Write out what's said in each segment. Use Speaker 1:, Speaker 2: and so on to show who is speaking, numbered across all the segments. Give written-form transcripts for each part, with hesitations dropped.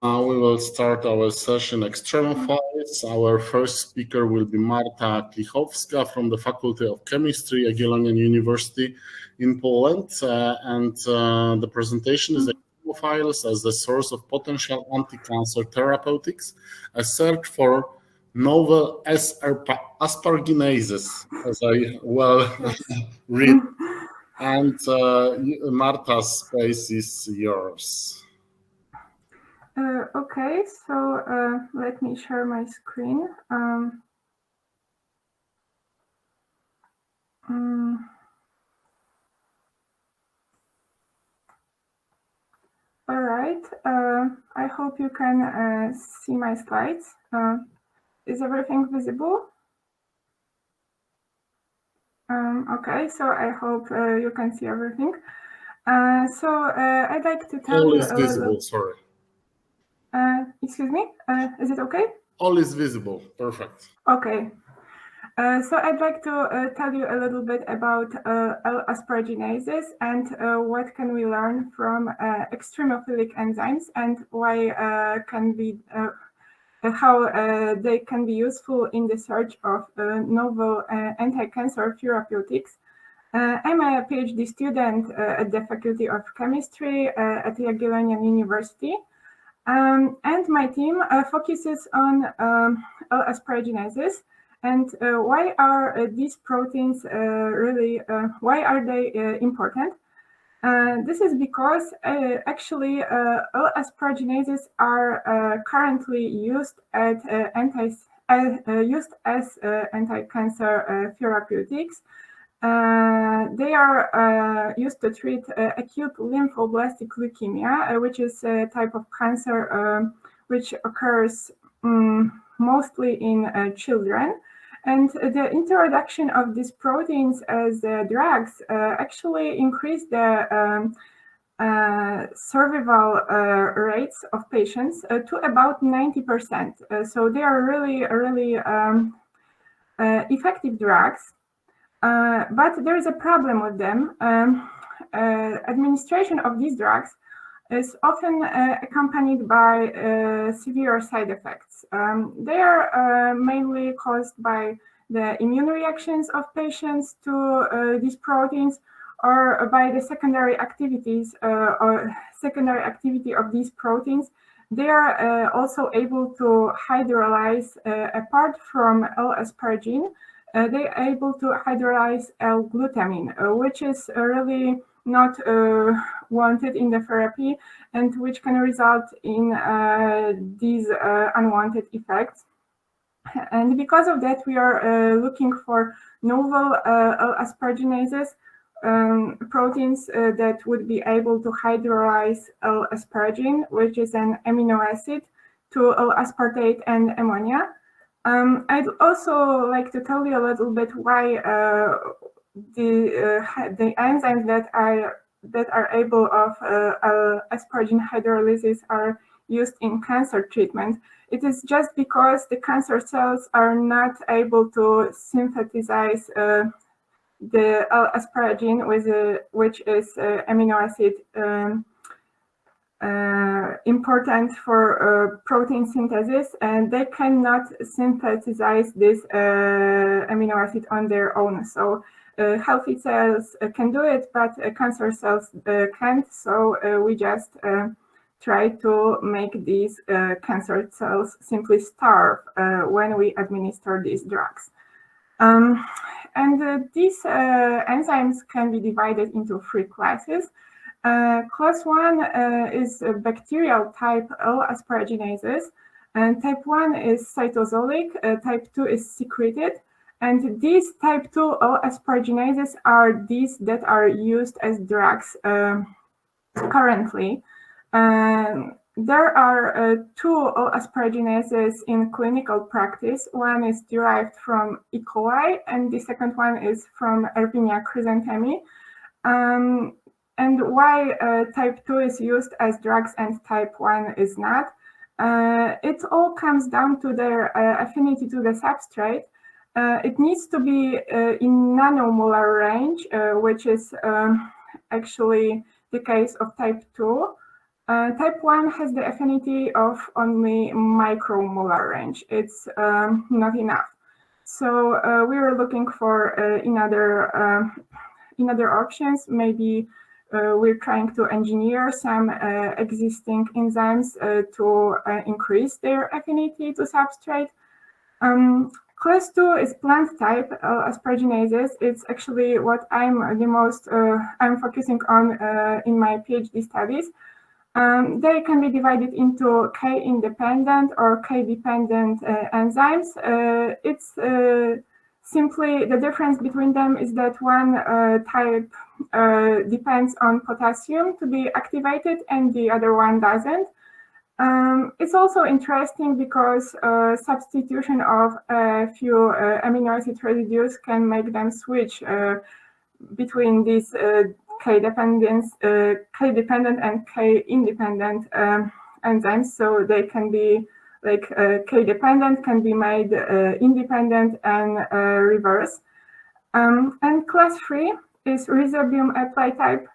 Speaker 1: We will start our session Extremophiles. Our first speaker will be Marta Kilichowska from the Faculty of Chemistry at Jagiellonian University in Poland. The presentation is Extremophiles as the source of potential anti-cancer therapeutics, a search for novel L-asparaginases, as I well read. And Marta's space is yours.
Speaker 2: Okay, so let me share my screen. All right, I hope you can see my slides. Is everything visible? Okay, so I hope you can see everything. I'd like to tell
Speaker 1: All
Speaker 2: you
Speaker 1: is visible, sorry.
Speaker 2: Excuse me, is it okay?
Speaker 1: All is visible, perfect.
Speaker 2: Okay. So I'd like to tell you a little bit about L-asparaginases and what can we learn from extremophilic enzymes and why how they can be useful in the search of novel anti-cancer therapeutics. I'm a PhD student at the Faculty of Chemistry at Jagiellonian University. And my team focuses on L-asparaginases. And why are these proteins why are they important? This is because actually L-asparaginases are currently used as anti-cancer therapeutics. They are used to treat acute lymphoblastic leukemia, which is a type of cancer which occurs mostly in children. And the introduction of these proteins as drugs actually increase the survival rates of patients to about 90%. So they are really effective drugs. But there is a problem with them. Administration of these drugs is often accompanied by severe side effects. They are mainly caused by the immune reactions of patients to these proteins or by the secondary activities or secondary activity of these proteins. They are also able to hydrolyze, apart from L-asparagine, they are able to hydrolyze L-glutamine, which is really not wanted in the therapy and which can result in these unwanted effects. And because of that, we are looking for novel L-asparaginases, proteins that would be able to hydrolyze L-asparagine, which is an amino acid, to L-aspartate and ammonia. I'd also like to tell you a little bit why the enzymes that are able of asparagine hydrolysis are used in cancer treatment. It is just because the cancer cells are not able to synthesize the asparagine, which is amino acid important for protein synthesis, and they cannot synthesize this amino acid on their own. So healthy cells can do it, but cancer cells can't. So we just try to make these cancer cells simply starve when we administer these drugs. These enzymes can be divided into three classes. Class 1 is bacterial type L-asparaginases, and type 1 is cytosolic, type 2 is secreted, and these type 2 L-asparaginases are these that are used as drugs currently. There are two L-asparaginases in clinical practice. One is derived from E. coli, and the second one is from Erwinia chrysanthemi. And why type 2 is used as drugs and type 1 is not. It all comes down to their affinity to the substrate. It needs to be in nanomolar range, which is actually the case of type 2. Type 1 has the affinity of only micromolar range. It's not enough. So we were looking for in other options. Maybe we're trying to engineer some existing enzymes to increase their affinity to substrate. Class 2 is plant type L-asparaginases. It's actually what I'm focusing on in my PhD studies. They can be divided into K-independent or K-dependent enzymes. It's simply the difference between them is that one type depends on potassium to be activated and the other one doesn't. It's also interesting because substitution of a few amino acid residues can make them switch between these K-dependent and K-independent enzymes. So they can be like K-dependent can be made independent and reverse. And class 3 is rhizobium apply type.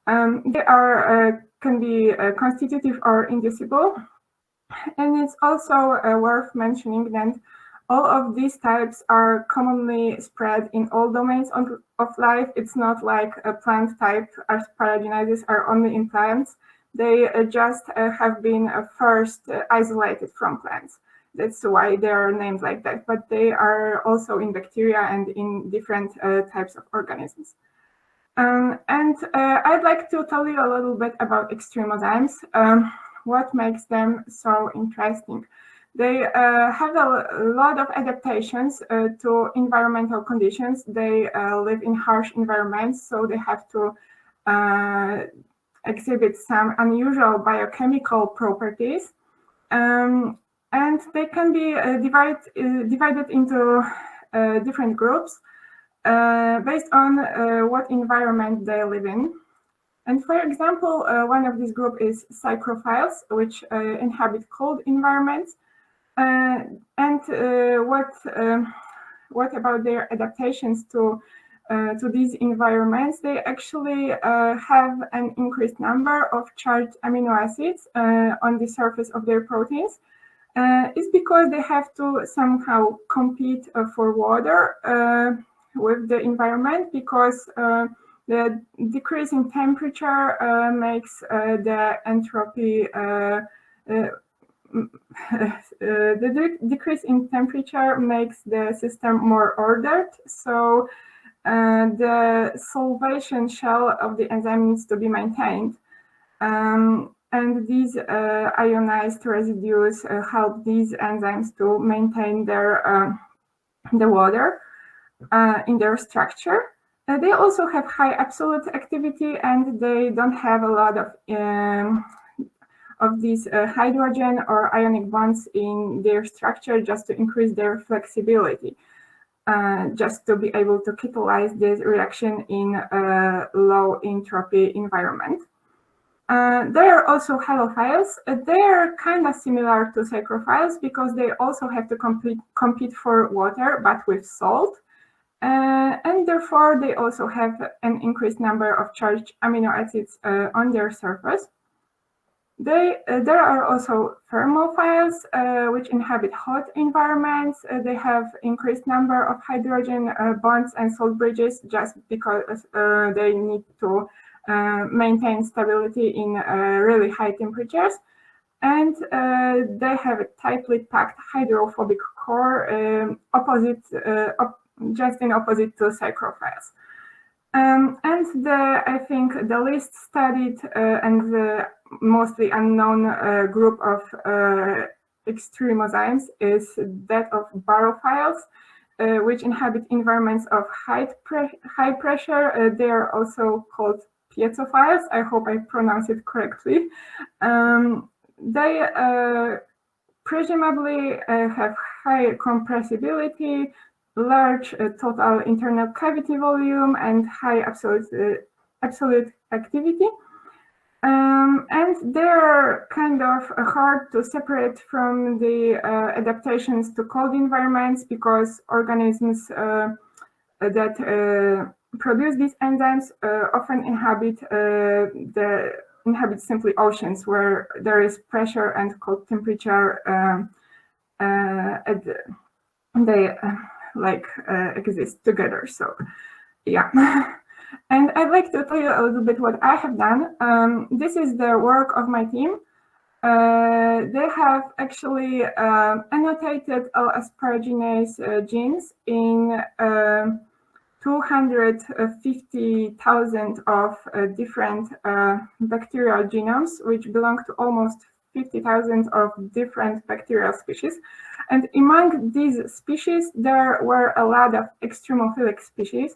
Speaker 2: They are can be constitutive or inducible. And it's also worth mentioning that all of these types are commonly spread in all domains of life. It's not like a plant type asparaginases are only in plants. They just have been first isolated from plants. That's why they are named like that. But they are also in bacteria and in different types of organisms. I'd like to tell you a little bit about extremozymes. What makes them so interesting? They have a lot of adaptations to environmental conditions. They live in harsh environments, so they have to exhibit some unusual biochemical properties. And they can be divided into different groups based on what environment they live in. And for example, one of these groups is psychrophiles, which inhabit cold environments. What about their adaptations to these environments? They actually have an increased number of charged amino acids on the surface of their proteins. It's because they have to somehow compete for water with the environment, because the decrease in temperature makes the entropy the decrease in temperature makes the system more ordered. So the solvation shell of the enzyme needs to be maintained. And these ionized residues help these enzymes to maintain their the water in their structure. They also have high absolute activity, and they don't have a lot of these hydrogen or ionic bonds in their structure, just to increase their flexibility, just to be able to catalyze this reaction in a low entropy environment. They are also halophiles. They are kind of similar to psychrophiles because they also have to compete for water, but with salt. And therefore, they also have an increased number of charged amino acids on their surface. There are also thermophiles, which inhabit hot environments. They have increased number of hydrogen bonds and salt bridges just because they need to maintain stability in really high temperatures. And they have a tightly packed hydrophobic core, just in opposite to psychrophiles. And I think the least studied and the mostly unknown group of extremozymes is that of barophiles, which inhabit environments of high pressure. They are also called piezophiles. I hope I pronounce it correctly. They presumably have high compressibility, large total internal cavity volume, and high absolute activity. And they're kind of hard to separate from the adaptations to cold environments, because organisms that produce these enzymes often inhabit the inhabit simply oceans where there is pressure and cold temperature they exist together. So yeah. And I'd like to tell you a little bit what I have done. This is the work of my team. They have actually annotated L-asparaginase genes in 250,000 of different bacterial genomes, which belong to almost 50,000 of different bacterial species. And among these species, there were a lot of extremophilic species.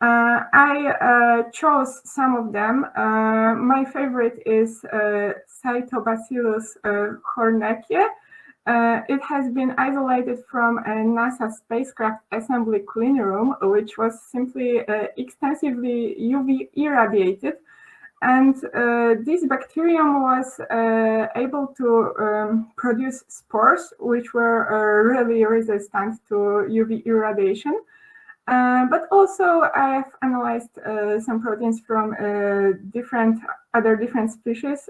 Speaker 2: I chose some of them. My favorite is Cytobacillus hornekia. It has been isolated from a NASA spacecraft assembly clean room, which was simply extensively UV irradiated. And this bacterium was able to produce spores, which were really resistant to UV irradiation. But also I've analyzed some proteins from different species.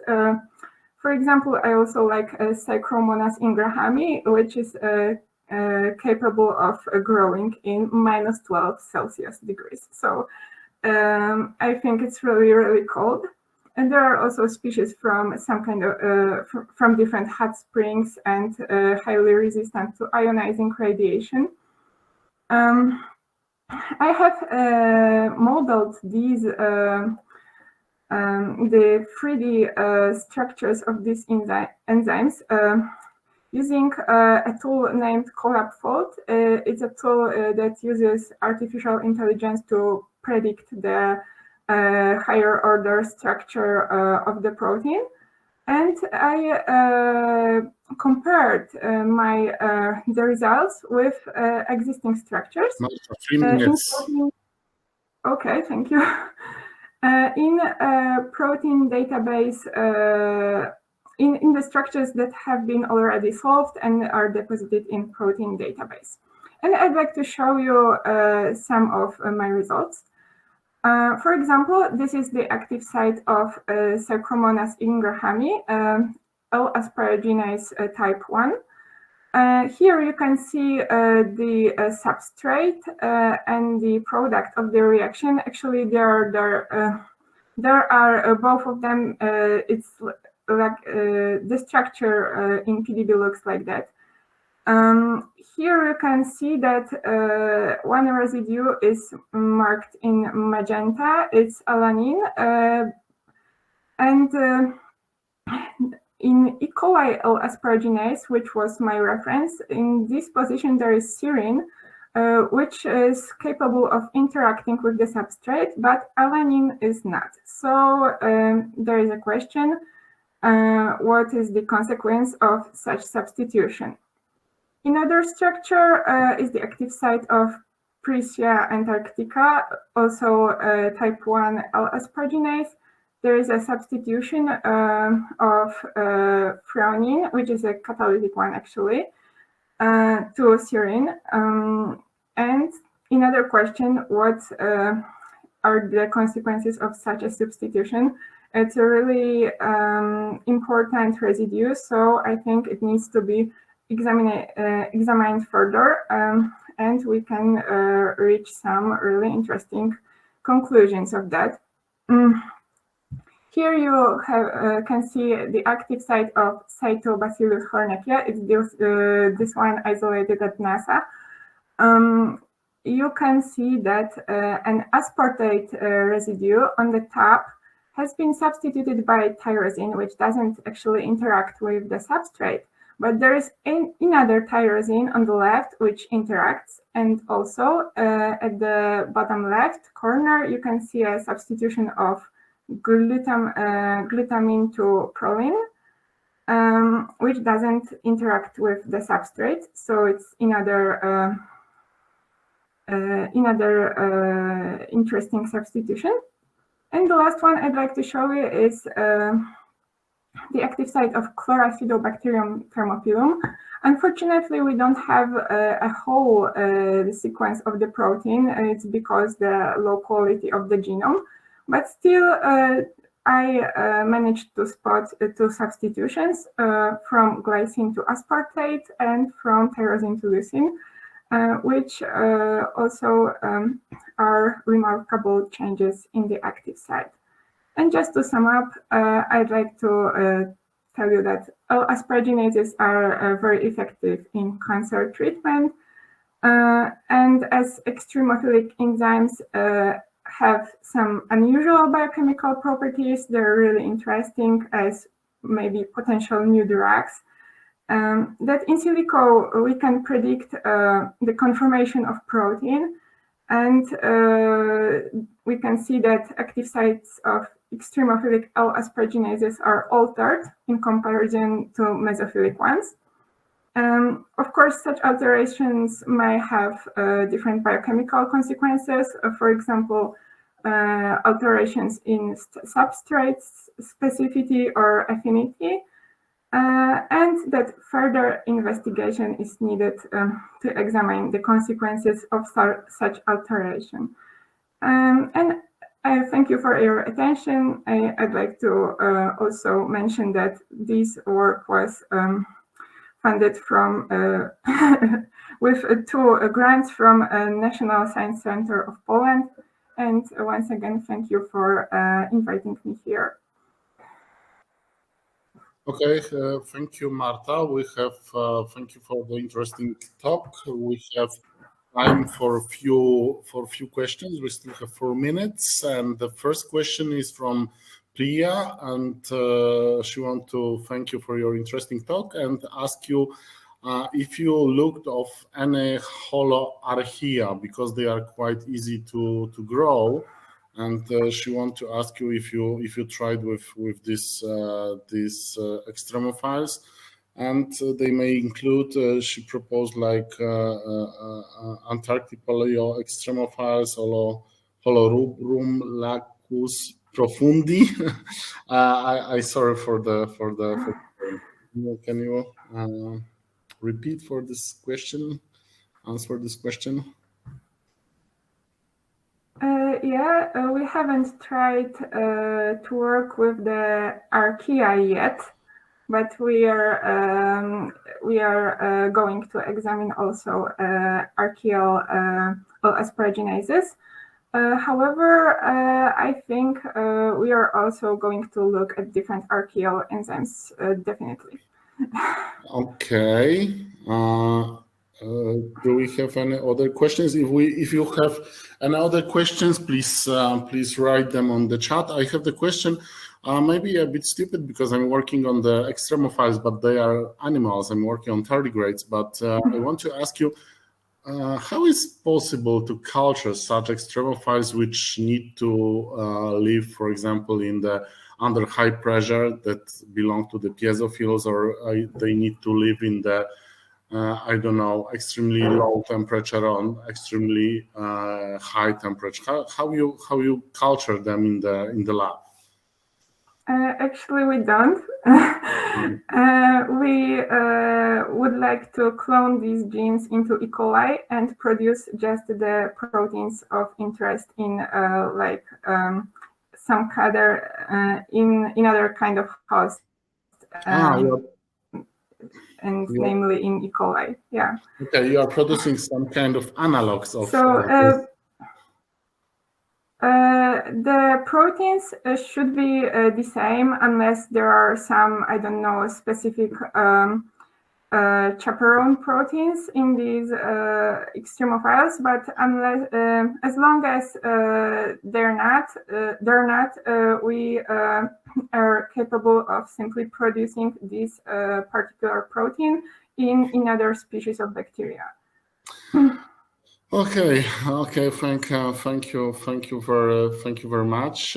Speaker 2: For example, I also like Psychromonas ingrahami, which is capable of growing in minus 12 Celsius degrees. So I think it's really, really cold. And there are also species from some kind of from different hot springs and highly resistant to ionizing radiation. I have modeled these the 3D structures of these enzymes using a tool named CollabFold. It's a tool that uses artificial intelligence to predict the higher order structure of the protein. And I compared the results with existing structures. Okay, thank you. In a protein database, in the structures that have been already solved and are deposited in protein database. And I'd like to show you some of my results. For example, this is the active site of Psychromonas ingrahami, L-asparaginase type 1. Here you can see the substrate and the product of the reaction. Actually, there are both of them. It's like the structure in PDB looks like that. Here you can see that one residue is marked in magenta. It's alanine, and in E. coli L-asparaginase, which was my reference, in this position there is serine, which is capable of interacting with the substrate, but alanine is not. So there is a question, what is the consequence of such substitution? Another structure is the active site of Prisia antarctica, also type 1 L-asparaginase. There is a substitution of threonine, which is a catalytic one actually, to serine. And another question, what are the consequences of such a substitution? It's a really important residue, so I think it needs to be examined further, and we can reach some really interesting conclusions of that. Here you can see the active site of Cytobacillus hornekia. It's this one isolated at NASA. You can see that an aspartate residue on the top has been substituted by tyrosine, which doesn't actually interact with the substrate. But there is another tyrosine on the left which interacts, and also at the bottom left corner you can see a substitution of glutamine to proline, which doesn't interact with the substrate. So it's another interesting substitution. And the last one I'd like to show you is the active site of Chloracidobacterium thermophilum. Unfortunately, we don't have a whole sequence of the protein. It's because the low quality of the genome. But still, I managed to spot two substitutions from glycine to aspartate and from tyrosine to leucine, which also are remarkable changes in the active site. And just to sum up, I'd like to tell you that L-asparaginases are very effective in cancer treatment. And as extremophilic enzymes have some unusual biochemical properties, they're really interesting as maybe potential new drugs. That in silico, we can predict the conformation of protein, and we can see that active sites of extremophilic L-asparaginases are altered in comparison to mesophilic ones. Of course, such alterations may have different biochemical consequences. For example, alterations in substrates specificity or affinity, and that further investigation is needed to examine the consequences of such alteration. And I thank you for your attention. I'd like to also mention that this work was funded from with two grants from National Science Center of Poland. And once again, thank you for inviting me here.
Speaker 1: Okay, thank you, Marta. We have thank you for the interesting talk. We have time for a few questions. We still have 4 minutes, and the first question is from Priya, and she wants to thank you for your interesting talk and ask you if you looked of any holoarchaea, because they are quite easy to grow. And she wants to ask you if you tried with these extremophiles, and they may include. She proposed like Antarctic paleo extremophiles, Holorum lacus profundi. I sorry for the. Can you repeat for this question? Answer this question.
Speaker 2: Yeah, we haven't tried to work with the archaea yet, but we are going to examine also archaeal L-asparaginases. However, I think we are also going to look at different archaeal enzymes, definitely.
Speaker 1: Okay. Do we have any other questions? If you have any other questions, please write them on the chat. I have the question, maybe a bit stupid because I'm working on the extremophiles, but they are animals. I'm working on tardigrades, but I want to ask you, how is possible to culture such extremophiles which need to live, for example, under high pressure that belong to the piezophils, or they need to live in the I don't know, extremely low temperature on extremely high temperature. How you culture them in the lab?
Speaker 2: Actually, we don't. We would like to clone these genes into E. coli and produce just the proteins of interest in some other in other kind of host. And namely in E. coli, yeah.
Speaker 1: Okay, you are producing some kind of analogs of.
Speaker 2: So the proteins should be the same unless there are some, I don't know, specific chaperone proteins in these extremophiles. But unless, as long as they're not, we are capable of simply producing this particular protein in another species of bacteria.
Speaker 1: Okay. Thank you very much.